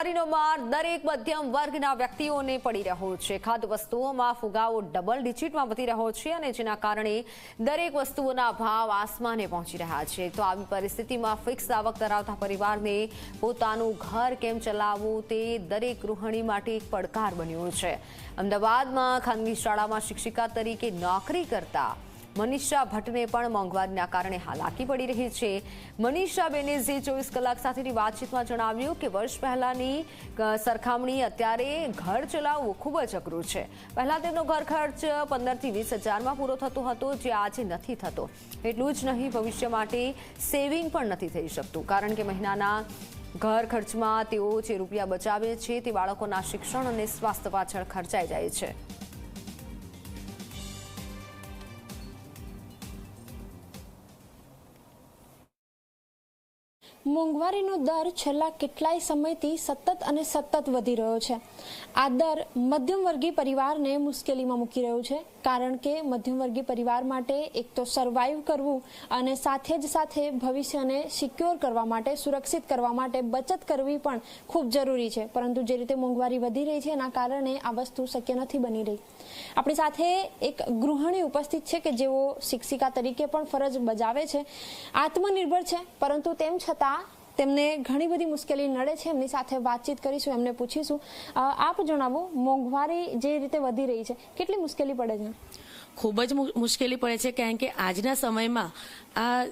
મોંઘવારીનો માર દરેક મધ્યમ વર્ગના વ્યક્તિઓને પડી રહ્યો છે। ખાદ્ય વસ્તુઓમાં ફુગાવો ડબલ ડિજિટમાં વધી રહ્યો છે અને જેના કારણે દરેક વસ્તુઓના ભાવ આસમાને પહોંચી રહ્યા છે। તો આવી પરિસ્થિતિમાં ફિક્સ આવક ધરાવતા પરિવારને પોતાનું ઘર કેમ ચલાવવું તે દરેક ગૃહિણી માટે એક પડકાર બન્યો છે। અમદાવાદમાં ખાનગી શાળામાં શિક્ષિકા તરીકે નોકરી કરતા મનીષા ભટ્ટને પણ મોંઘવારીના કારણે હાલાકી પડી રહી છે। મનીષાબેને ઝી 24 કલાક સાથેની વાતચીતમાં જણાવ્યું કે વર્ષ પહેલાની સરખામણી અત્યારે ઘર ચલાવવું ખૂબ જ અઘરું છે। પહેલા તેમનો ઘર ખર્ચ 15 થી 20 હજારમાં પૂરો થતો હતો, જે આજે નથી થતો। એટલું જ નહીં, ભવિષ્ય માટે સેવિંગ પણ નથી થઈ શકતું, કારણ કે મહિનાના ઘર ખર્ચમાં તેઓ જે રૂપિયા બચાવે છે તે બાળકોના શિક્ષણ અને સ્વાસ્થ્ય પાછળ ખર્ચાઈ જાય છે। મોંઘવારીનો દર છેલ્લા કેટલાય સમયથી સતત વધી રહ્યો છે। આ દર મધ્યમવર્ગીય પરિવારને મુશ્કેલીમાં મૂકી રહ્યો છે, કારણ કે મધ્યમવર્ગીય પરિવાર માટે એક તો સર્વાઈવ કરવું અને સાથે જ સાથે ભવિષ્યને સિક્યોર કરવા માટે, સુરક્ષિત કરવા માટે બચત કરવી પણ ખૂબ જરૂરી છે। પરંતુ જે રીતે મોંઘવારી વધી રહી છે એના કારણે આ વસ્તુ શક્ય નથી બની રહી। આપણી સાથે એક ગૃહિણી ઉપસ્થિત છે કે જેઓ શિક્ષિકા તરીકે પણ ફરજ બજાવે છે, આત્મનિર્ભર છે, પરંતુ તેમ છતાં તેમને ઘણી બધી મુશ્કેલી નડે છે। એમની સાથે વાતચીત કરીશું, એમને પૂછીશું। આપ જણાવો, મોંઘવારી જે રીતે વધી રહી છે કેટલી મુશ્કેલી પડે છે? ખૂબ જ મુશ્કેલી પડે છે, કારણ કે આજના સમયમાં આ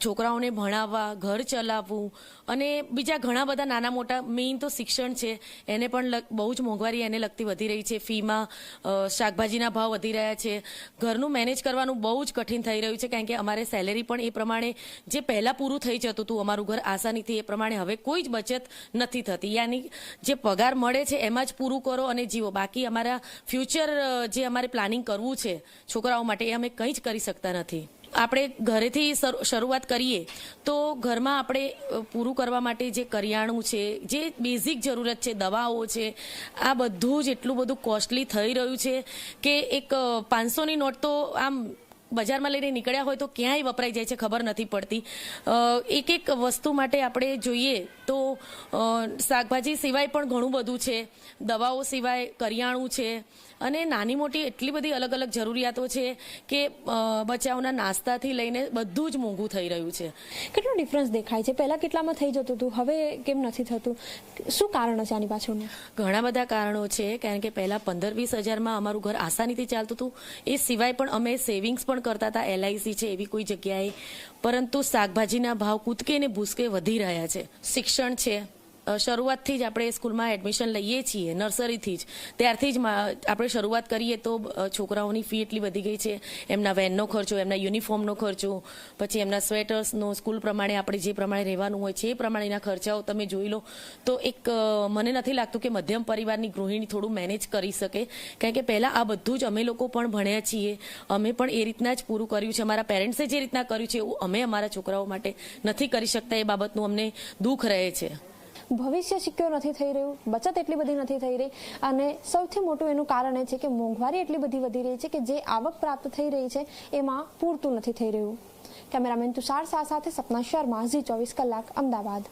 છોકરાઓને ભણાવવા, ઘર ચલાવવું અને બીજા ઘણા બધા નાના મોટા, મેઇન તો શિક્ષણ છે, એને પણ બહુ જ મોંઘવારી એને લગતી વધી રહી છે। ફીમાં શાકભાજીના ભાવ વધી રહ્યા છે, ઘરનું મેનેજ કરવાનું બહુ જ કઠિન થઈ રહ્યું છે, કારણ કે અમારે સેલેરી પણ એ પ્રમાણે જે પહેલાં પૂરું થઈ જતું હતું અમારું ઘર આસાનીથી, એ પ્રમાણે હવે કોઈ જ બચત નથી થતી। યાની જે પગાર મળે છે એમાં જ પૂરું કરો અને જીવો, બાકી અમારા ફ્યુચર જે અમારે પ્લાનિંગ કરવું છે છોકરાઓ માટે એ અમે કંઈ જ કરી શકતા નથી। આપણે ઘરેથી શરૂઆત કરીએ તો ઘરમાં આપણે પૂરું કરવા માટે જે કરિયાણું છે, જે બેઝિક જરૂરત છે, દવાઓ છે, આ બધું જ એટલું બધું કોસ્ટલી થઈ રહ્યું છે કે એક 500ની નોટ તો આમ બજારમાં લઈને નીકળ્યા હોય તો ક્યાંય વપરાઈ જાય છે, ખબર નથી પડતી। એક વસ્તુ માટે આપણે જોઈએ તો શાકભાજી સિવાય પણ ઘણું બધું છે, દવાઓ સિવાય કરિયાણું છે અને નાની મોટી એટલી બધી અલગ અલગ જરૂરિયાતો છે કે બચાવના નાસ્તાથી લઈને બધું જ મોંઘું થઈ રહ્યું છે। કેટલો ડિફરન્સ દેખાય છે? પહેલા કેટલામાં થઈ જતું હતું, હવે કેમ નથી થતું? શું કારણ છે આની પાછળનું? ઘણા બધા કારણો છે, કારણ કે પહેલા 15-20 હજારમાં અમારું ઘર આસાનીથી ચાલતું હતું। એ સિવાય પણ અમે સેવિંગ્સ પણ કરતા હતા, LIC છે એવી કોઈ જગ્યાએ, પરંતુ શાકભાજીના ભાવ કૂદકે ને ભૂસકે વધી રહ્યા છે। શિક્ષણ છે, શરૂઆતથી જ આપણે સ્કૂલમાં એડમિશન લઈએ છીએ, નર્સરીથી જ, ત્યારથી જ આપણે શરૂઆત કરીએ તો છોકરાઓની ફી એટલી વધી ગઈ છે, એમના વેનનો ખર્ચો, એમના યુનિફોર્મનો ખર્ચો, પછી એમના સ્વેટર્સનો, સ્કૂલ પ્રમાણે આપણે જે પ્રમાણે રહેવાનું હોય છે એ પ્રમાણેના ખર્ચાઓ તમે જોઈ લો તો એક મને નથી લાગતું કે મધ્યમ પરિવારની ગૃહિણી થોડું મેનેજ કરી શકે, કારણ કે પહેલાં આ બધું જ અમે લોકો પણ ભણ્યા છીએ, અમે પણ એ રીતના જ પૂરું કર્યું છે, અમારા પેરેન્ટ્સે જે રીતના કર્યું છે એવું અમે અમારા છોકરાઓ માટે નથી કરી શકતા। એ બાબતનું અમને દુઃખ રહે છે। ભવિષ્ય સિક્યોર નથી થઈ રહ્યું, બચત એટલી બધી નથી થઈ રહી અને સૌથી મોટું એનું કારણ એ છે કે મોંઘવારી એટલી બધી વધી રહી છે કે જે આવક પ્રાપ્ત થઈ રહી છે એમાં પૂરતું નથી થઈ રહ્યું। કેમેરામેન તુષાર શાહ સાથે સપના શર્મા, ઝી 24 કલાક, અમદાવાદ।